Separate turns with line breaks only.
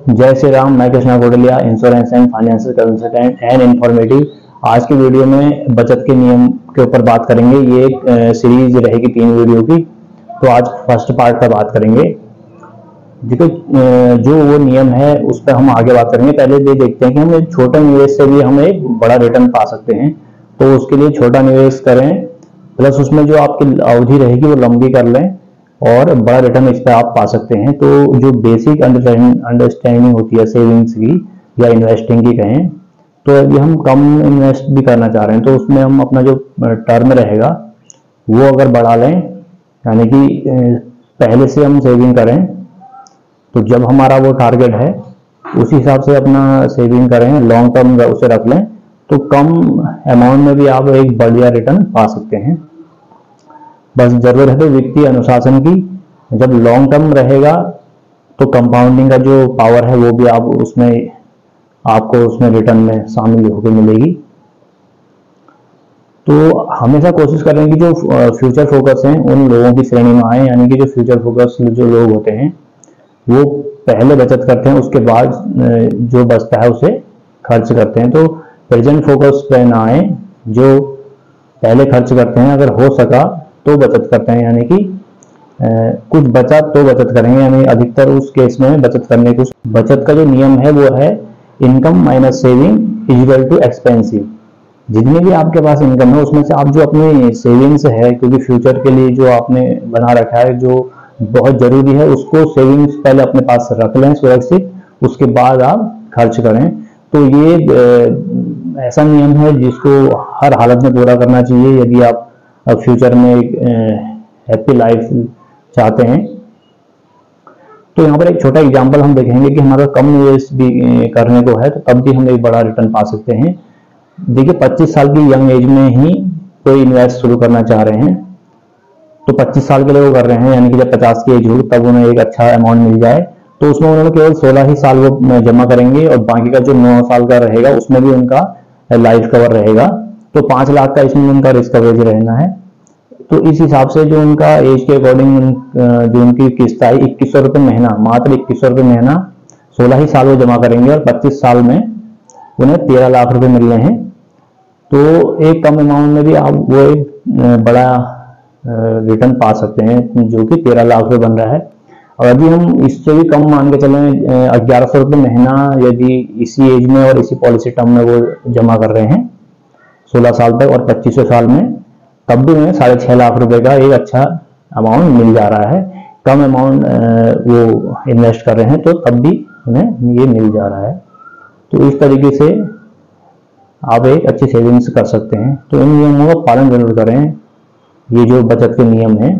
जय श्री राम। मैं Krishna Kotliya, insurance and financial consultant and informative. आज की वीडियो में बचत के नियम के ऊपर बात करेंगे। ये एक सीरीज रहेगी 3 वीडियो की। तो आज फर्स्ट पार्ट पर बात करेंगे। देखो, जो वो नियम है उस पर हम आगे बात करेंगे। पहले ये देखते हैं कि हम एक छोटा निवेश से भी हम एक बड़ा रिटर्न पा सकते हैं। तो उसके लिए छोटा निवेश करें, प्लस उसमें जो आपकी अवधि रहेगी वो लंबी कर लें और बड़ा रिटर्न इस पर आप पा सकते हैं। तो जो बेसिक अंडरस्टैंडिंग होती है सेविंग्स की या इन्वेस्टिंग की कहें, तो यदि हम कम इन्वेस्ट भी करना चाह रहे हैं तो उसमें हम अपना जो टर्म रहेगा वो अगर बढ़ा लें, यानी कि पहले से हम सेविंग करें, तो जब हमारा वो टारगेट है उसी हिसाब से अपना सेविंग करें, लॉन्ग टर्म उसे रख लें, तो कम अमाउंट में भी आप एक बढ़िया रिटर्न पा सकते हैं। बस जरूरत है वित्तीय अनुशासन की। जब लॉन्ग टर्म रहेगा तो कंपाउंडिंग का जो पावर है वो भी आपको उसमें रिटर्न में शामिल होकर मिलेगी। तो हमेशा कोशिश करें कि जो फ्यूचर फोकस हैं उन लोगों की श्रेणी में आए, यानी कि जो फ्यूचर फोकस जो लोग होते हैं वो पहले बचत करते हैं, उसके बाद जो बचता है उसे खर्च करते हैं। तो प्रेजेंट फोकस पे ना आए, जो पहले खर्च करते हैं अगर हो सका तो बचत करते हैं, यानी कि कुछ बचा तो बचत करेंगे। यानी अधिकतर उस केस में बचत करने को, बचत का जो नियम है वो है income minus saving equal too expensive. जितनी भी आपके पास इनकम है उसमें से आप जो अपनी सेविंग्स है, क्योंकि फ्यूचर के लिए जो आपने बना रखा है जो बहुत जरूरी है, उसको सेविंग्स पहले अपने पास रख लें सुरक्षित, उसके बाद आप खर्च करें। तो ये ऐसा नियम है जिसको हर हालत में पूरा करना चाहिए यदि आप फ्यूचर में एक हैप्पी लाइफ चाहते हैं। तो यहाँ पर एक छोटा एग्जांपल हम देखेंगे कि हमारा कम निवेश भी करने को है तो तब भी हम एक बड़ा रिटर्न पा सकते हैं। देखिए, 25 साल की यंग एज में ही कोई इन्वेस्ट शुरू करना चाह रहे हैं, तो 25 साल के लिए वो कर रहे हैं, यानी कि जब 50 की एज हो तब उन्हें एक अच्छा अमाउंट मिल जाए, तो उसमें उन्होंने केवल 16 ही साल वो जमा करेंगे और बाकी का जो 9 साल का रहेगा उसमें भी उनका लाइफ कवर रहेगा। तो 5 लाख का इसमें उनका रिस्क कवरेज रहना है। तो इस हिसाब से जो उनका एज के अकॉर्डिंग जो उनकी किस्त आई 2100 रुपये महीना, मात्र 2100 रुपये महीना, 16 ही साल वो जमा करेंगे और 25 साल में उन्हें 13 लाख रुपए मिल रहे हैं। तो एक कम अमाउंट में भी आप वो एक बड़ा रिटर्न पा सकते हैं जो कि 13 लाख रुपए बन रहा है। और अभी हम इससे भी कम मान के चलें 1100 रुपये महीना, यदि इसी एज में और इसी पॉलिसी टर्म में वो जमा कर रहे हैं 16 साल तक और 25वें साल में, तब भी उन्हें 6.5 लाख रुपए का एक अच्छा अमाउंट मिल जा रहा है। कम अमाउंट वो इन्वेस्ट कर रहे हैं तो तब भी उन्हें ये मिल जा रहा है। तो इस तरीके से आप एक अच्छी सेविंग्स कर सकते हैं। तो इन नियमों का पालन जरूर करें, ये जो बचत के नियम हैं।